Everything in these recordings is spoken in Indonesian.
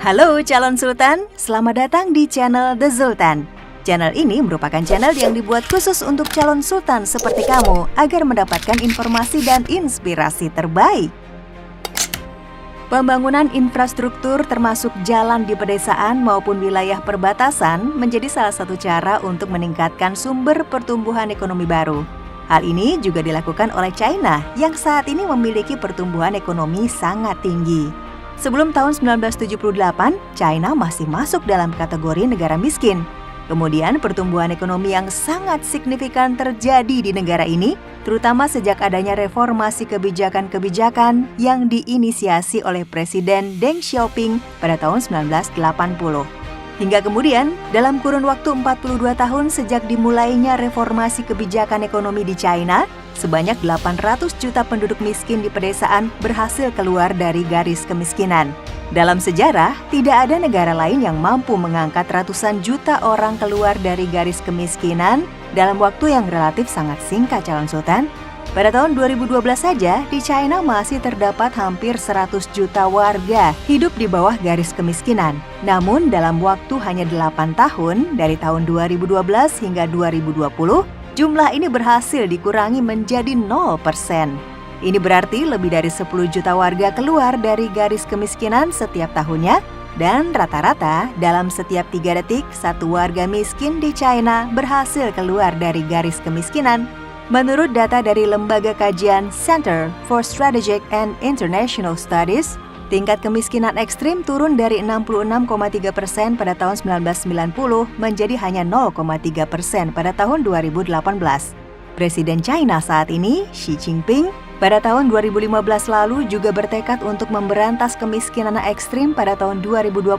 Halo calon sultan, selamat datang di channel The Sultan. Channel ini merupakan channel yang dibuat khusus untuk calon sultan seperti kamu agar mendapatkan informasi dan inspirasi terbaik. Pembangunan infrastruktur termasuk jalan di pedesaan maupun wilayah perbatasan menjadi salah satu cara untuk meningkatkan sumber pertumbuhan ekonomi baru. Hal ini juga dilakukan oleh China yang saat ini memiliki pertumbuhan ekonomi sangat tinggi. Sebelum tahun 1978, China masih masuk dalam kategori negara miskin. Kemudian pertumbuhan ekonomi yang sangat signifikan terjadi di negara ini, terutama sejak adanya reformasi kebijakan-kebijakan yang diinisiasi oleh Presiden Deng Xiaoping pada tahun 1980. Hingga kemudian, dalam kurun waktu 42 tahun sejak dimulainya reformasi kebijakan ekonomi di China, sebanyak 800 juta penduduk miskin di pedesaan berhasil keluar dari garis kemiskinan. Dalam sejarah, tidak ada negara lain yang mampu mengangkat ratusan juta orang keluar dari garis kemiskinan dalam waktu yang relatif sangat singkat, calon sultan. Pada tahun 2012 saja, di China masih terdapat hampir 100 juta warga hidup di bawah garis kemiskinan. Namun dalam waktu hanya 8 tahun, dari tahun 2012 hingga 2020, jumlah ini berhasil dikurangi menjadi 0%. Ini berarti lebih dari 10 juta warga keluar dari garis kemiskinan setiap tahunnya, dan rata-rata dalam setiap 3 detik, satu warga miskin di China berhasil keluar dari garis kemiskinan. Menurut data dari lembaga kajian Center for Strategic and International Studies, tingkat kemiskinan ekstrim turun dari 66,3% pada tahun 1990 menjadi hanya 0,3% pada tahun 2018. Presiden China saat ini, Xi Jinping, pada tahun 2015 lalu juga bertekad untuk memberantas kemiskinan ekstrim pada tahun 2020,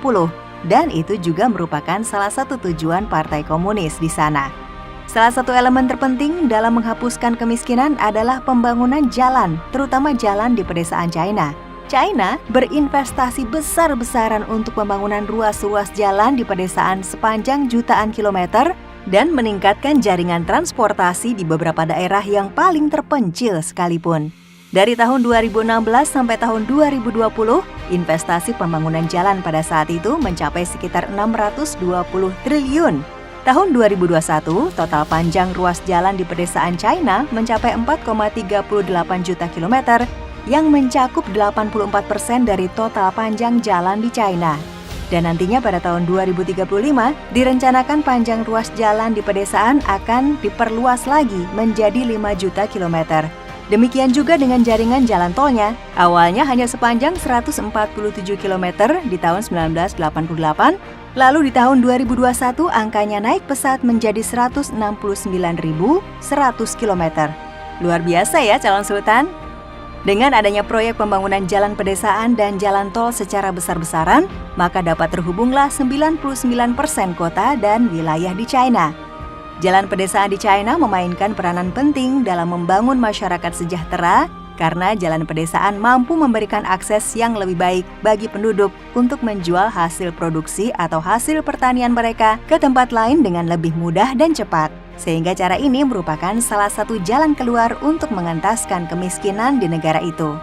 dan itu juga merupakan salah satu tujuan Partai Komunis di sana. Salah satu elemen terpenting dalam menghapuskan kemiskinan adalah pembangunan jalan, terutama jalan di pedesaan China. China berinvestasi besar-besaran untuk pembangunan ruas-ruas jalan di pedesaan sepanjang jutaan kilometer dan meningkatkan jaringan transportasi di beberapa daerah yang paling terpencil sekalipun. Dari tahun 2016 sampai tahun 2020, investasi pembangunan jalan pada saat itu mencapai sekitar 620 triliun. Tahun 2021, total panjang ruas jalan di pedesaan China mencapai 4,38 juta kilometer yang mencakup 84% dari total panjang jalan di China. Dan nantinya pada tahun 2035, direncanakan panjang ruas jalan di pedesaan akan diperluas lagi menjadi 5 juta kilometer. Demikian juga dengan jaringan jalan tolnya. Awalnya hanya sepanjang 147 kilometer di tahun 1988, lalu di tahun 2021 angkanya naik pesat menjadi 169.100 kilometer. Luar biasa ya calon sultan. Dengan adanya proyek pembangunan jalan pedesaan dan jalan tol secara besar-besaran, maka dapat terhubunglah 99% kota dan wilayah di China. Jalan pedesaan di China memainkan peranan penting dalam membangun masyarakat sejahtera karena jalan pedesaan mampu memberikan akses yang lebih baik bagi penduduk untuk menjual hasil produksi atau hasil pertanian mereka ke tempat lain dengan lebih mudah dan cepat. Sehingga cara ini merupakan salah satu jalan keluar untuk mengentaskan kemiskinan di negara itu.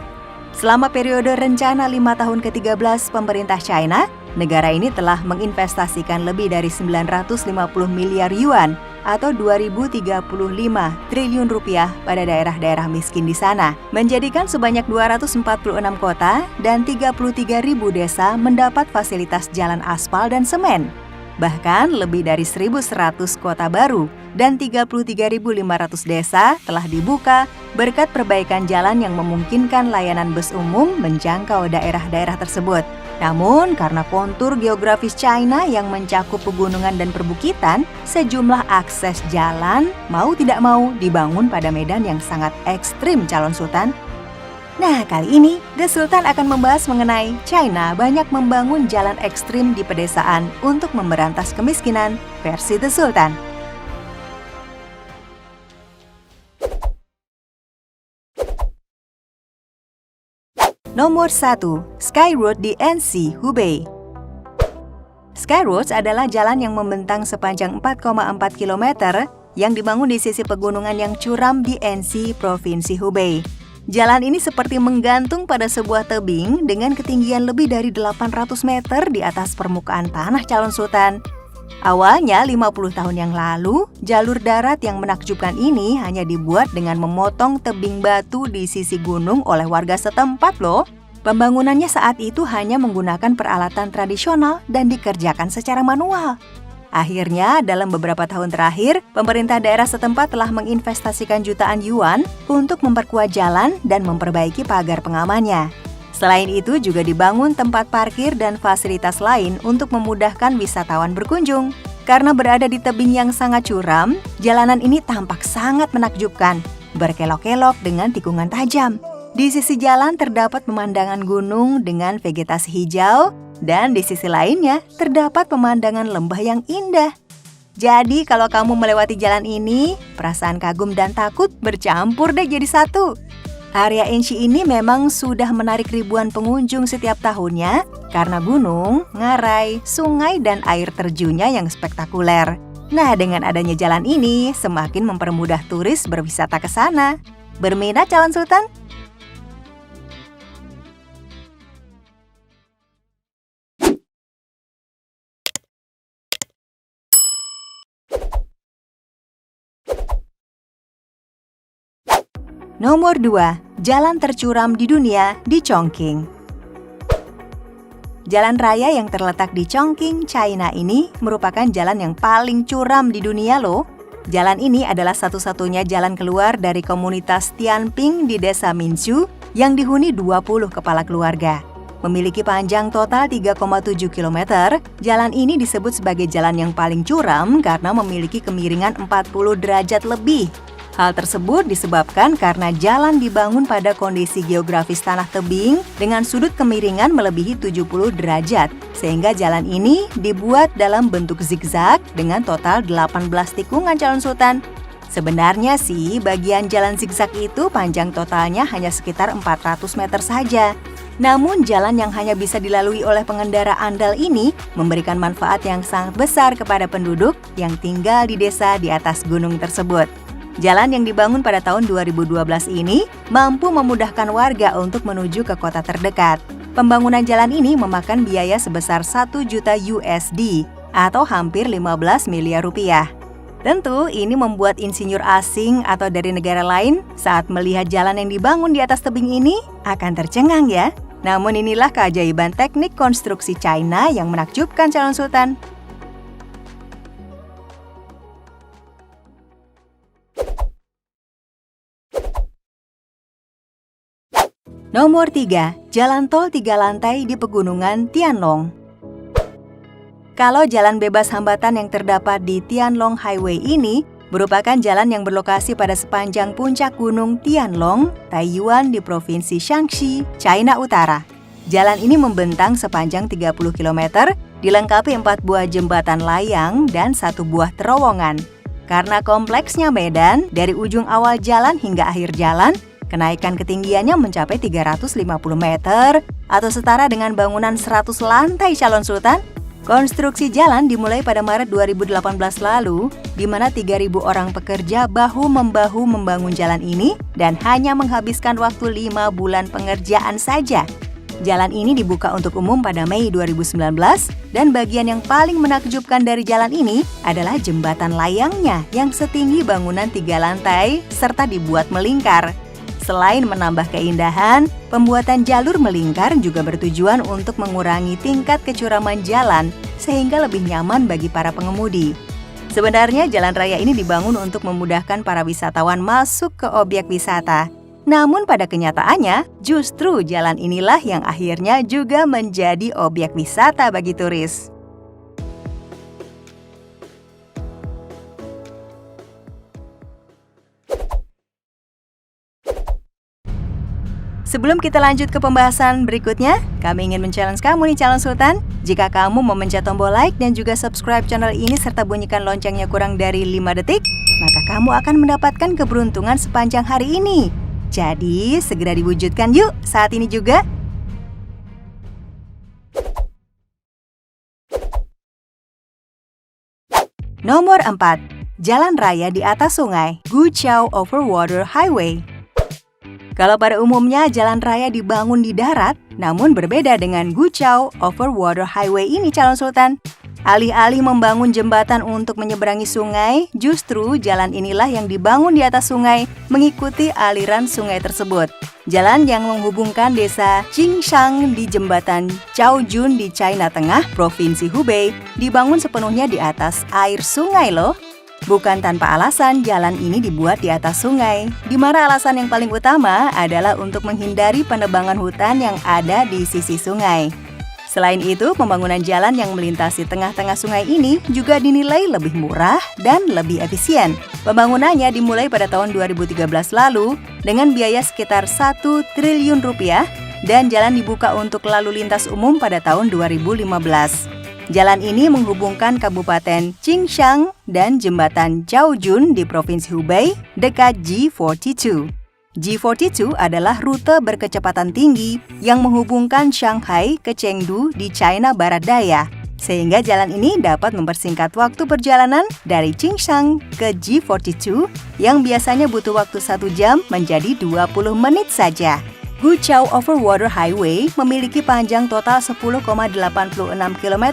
Selama periode rencana 5 tahun ke-13 pemerintah China, negara ini telah menginvestasikan lebih dari 950 miliar yuan atau 2.035 triliun rupiah pada daerah-daerah miskin di sana, menjadikan sebanyak 246 kota dan 33.000 desa mendapat fasilitas jalan aspal dan semen. Bahkan lebih dari 1.100 kota baru dan 33.500 desa telah dibuka berkat perbaikan jalan yang memungkinkan layanan bus umum menjangkau daerah-daerah tersebut. Namun, karena kontur geografis China yang mencakup pegunungan dan perbukitan, sejumlah akses jalan mau tidak mau dibangun pada medan yang sangat ekstrim, calon sultan. Nah, kali ini The Sultan akan membahas mengenai China banyak membangun jalan ekstrim di pedesaan untuk memberantas kemiskinan versi The Sultan. Nomor 1. Sky Road di NC, Hubei. Sky Road adalah jalan yang membentang sepanjang 4,4 km yang dibangun di sisi pegunungan yang curam di NC, Provinsi Hubei. Jalan ini seperti menggantung pada sebuah tebing dengan ketinggian lebih dari 800 meter di atas permukaan tanah calon sultan. Awalnya 50 tahun yang lalu, jalur darat yang menakjubkan ini hanya dibuat dengan memotong tebing batu di sisi gunung oleh warga setempat loh. Pembangunannya saat itu hanya menggunakan peralatan tradisional dan dikerjakan secara manual. Akhirnya, dalam beberapa tahun terakhir, pemerintah daerah setempat telah menginvestasikan jutaan yuan untuk memperkuat jalan dan memperbaiki pagar pengamannya. Selain itu, juga dibangun tempat parkir dan fasilitas lain untuk memudahkan wisatawan berkunjung. Karena berada di tebing yang sangat curam, jalanan ini tampak sangat menakjubkan, berkelok-kelok dengan tikungan tajam. Di sisi jalan terdapat pemandangan gunung dengan vegetasi hijau, dan di sisi lainnya terdapat pemandangan lembah yang indah. Jadi kalau kamu melewati jalan ini, perasaan kagum dan takut bercampur deh jadi satu. Area Enshi ini memang sudah menarik ribuan pengunjung setiap tahunnya karena gunung, ngarai, sungai, dan air terjunnya yang spektakuler. Nah, dengan adanya jalan ini semakin mempermudah turis berwisata ke sana. Berminat calon sultan? Nomor 2, jalan tercuram di dunia di Chongqing. Jalan raya yang terletak di Chongqing, China ini merupakan jalan yang paling curam di dunia loh. Jalan ini adalah satu-satunya jalan keluar dari komunitas Tianping di desa Minshu yang dihuni 20 kepala keluarga. Memiliki panjang total 3,7 km, jalan ini disebut sebagai jalan yang paling curam karena memiliki kemiringan 40 derajat lebih. Hal tersebut disebabkan karena jalan dibangun pada kondisi geografis tanah tebing dengan sudut kemiringan melebihi 70 derajat, sehingga jalan ini dibuat dalam bentuk zigzag dengan total 18 tikungan calon sultan. Sebenarnya sih, bagian jalan zigzag itu panjang totalnya hanya sekitar 400 meter saja. Namun jalan yang hanya bisa dilalui oleh pengendara andal ini memberikan manfaat yang sangat besar kepada penduduk yang tinggal di desa di atas gunung tersebut. Jalan yang dibangun pada tahun 2012 ini mampu memudahkan warga untuk menuju ke kota terdekat. Pembangunan jalan ini memakan biaya sebesar 1 juta USD atau hampir 15 miliar rupiah. Tentu ini membuat insinyur asing atau dari negara lain saat melihat jalan yang dibangun di atas tebing ini akan tercengang ya. Namun inilah keajaiban teknik konstruksi China yang menakjubkan calon sultan. Nomor 3, jalan tol 3 lantai di pegunungan Tianlong. Kalau jalan bebas hambatan yang terdapat di Tianlong Highway ini merupakan jalan yang berlokasi pada sepanjang puncak gunung Tianlong, Taiyuan di Provinsi Shaanxi, China Utara. Jalan ini membentang sepanjang 30 km, dilengkapi 4 buah jembatan layang dan 1 buah terowongan. Karena kompleksnya medan, dari ujung awal jalan hingga akhir jalan, kenaikan ketinggiannya mencapai 350 meter atau setara dengan bangunan 100 lantai calon sultan. Konstruksi jalan dimulai pada Maret 2018 lalu, di mana 3.000 orang pekerja bahu-membahu membangun jalan ini dan hanya menghabiskan waktu 5 bulan pengerjaan saja. Jalan ini dibuka untuk umum pada Mei 2019 dan bagian yang paling menakjubkan dari jalan ini adalah jembatan layangnya yang setinggi bangunan 3 lantai serta dibuat melingkar. Selain menambah keindahan, pembuatan jalur melingkar juga bertujuan untuk mengurangi tingkat kecuraman jalan sehingga lebih nyaman bagi para pengemudi. Sebenarnya jalan raya ini dibangun untuk memudahkan para wisatawan masuk ke objek wisata. Namun pada kenyataannya, justru jalan inilah yang akhirnya juga menjadi objek wisata bagi turis. Sebelum kita lanjut ke pembahasan berikutnya, kami ingin men-challenge kamu nih calon sultan. Jika kamu memencet tombol like dan juga subscribe channel ini serta bunyikan loncengnya kurang dari 5 detik, maka kamu akan mendapatkan keberuntungan sepanjang hari ini. Jadi, segera diwujudkan yuk saat ini juga. Nomor 4, jalan raya di atas sungai, Guqiao Overwater Highway. Kalau pada umumnya jalan raya dibangun di darat, namun berbeda dengan Guqiao Over Water Highway ini calon sultan. Alih-alih membangun jembatan untuk menyeberangi sungai, justru jalan inilah yang dibangun di atas sungai mengikuti aliran sungai tersebut. Jalan yang menghubungkan desa Qingshan di jembatan Chaojun di China Tengah, Provinsi Hubei, dibangun sepenuhnya di atas air sungai loh. Bukan tanpa alasan jalan ini dibuat di atas sungai, di mana alasan yang paling utama adalah untuk menghindari penebangan hutan yang ada di sisi sungai. Selain itu, pembangunan jalan yang melintasi tengah-tengah sungai ini juga dinilai lebih murah dan lebih efisien. Pembangunannya dimulai pada tahun 2013 lalu dengan biaya sekitar 1 triliun rupiah dan jalan dibuka untuk lalu lintas umum pada tahun 2015. Jalan ini menghubungkan Kabupaten Qingshan dan Jembatan Chaojun di Provinsi Hubei dekat G42. G42 adalah rute berkecepatan tinggi yang menghubungkan Shanghai ke Chengdu di China Barat Daya. Sehingga jalan ini dapat mempersingkat waktu perjalanan dari Qingshan ke G42 yang biasanya butuh waktu 1 jam menjadi 20 menit saja. Guqiao Over Water Highway memiliki panjang total 10,86 km,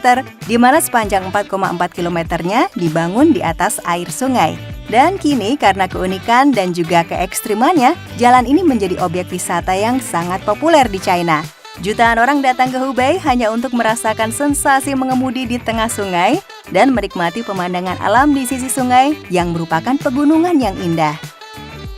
di mana sepanjang 4,4 km-nya dibangun di atas air sungai. Dan kini karena keunikan dan juga keekstrimannya, jalan ini menjadi objek wisata yang sangat populer di China. Jutaan orang datang ke Hubei hanya untuk merasakan sensasi mengemudi di tengah sungai dan menikmati pemandangan alam di sisi sungai yang merupakan pegunungan yang indah.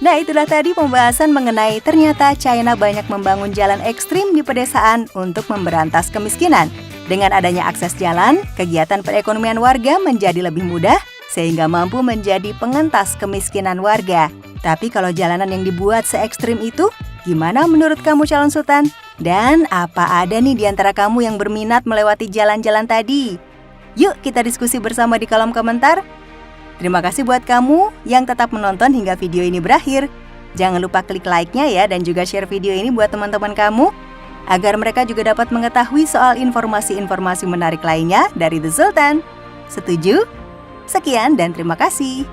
Nah, itulah tadi pembahasan mengenai ternyata China banyak membangun jalan ekstrim di pedesaan untuk memberantas kemiskinan. Dengan adanya akses jalan, kegiatan perekonomian warga menjadi lebih mudah sehingga mampu menjadi pengentas kemiskinan warga. Tapi kalau jalanan yang dibuat se-ekstrim itu, gimana menurut kamu calon sultan? Dan apa ada nih di antara kamu yang berminat melewati jalan-jalan tadi? Yuk kita diskusi bersama di kolom komentar. Terima kasih buat kamu yang tetap menonton hingga video ini berakhir. Jangan lupa klik like-nya ya dan juga share video ini buat teman-teman kamu agar mereka juga dapat mengetahui soal informasi-informasi menarik lainnya dari The Sultan. Setuju? Sekian dan terima kasih.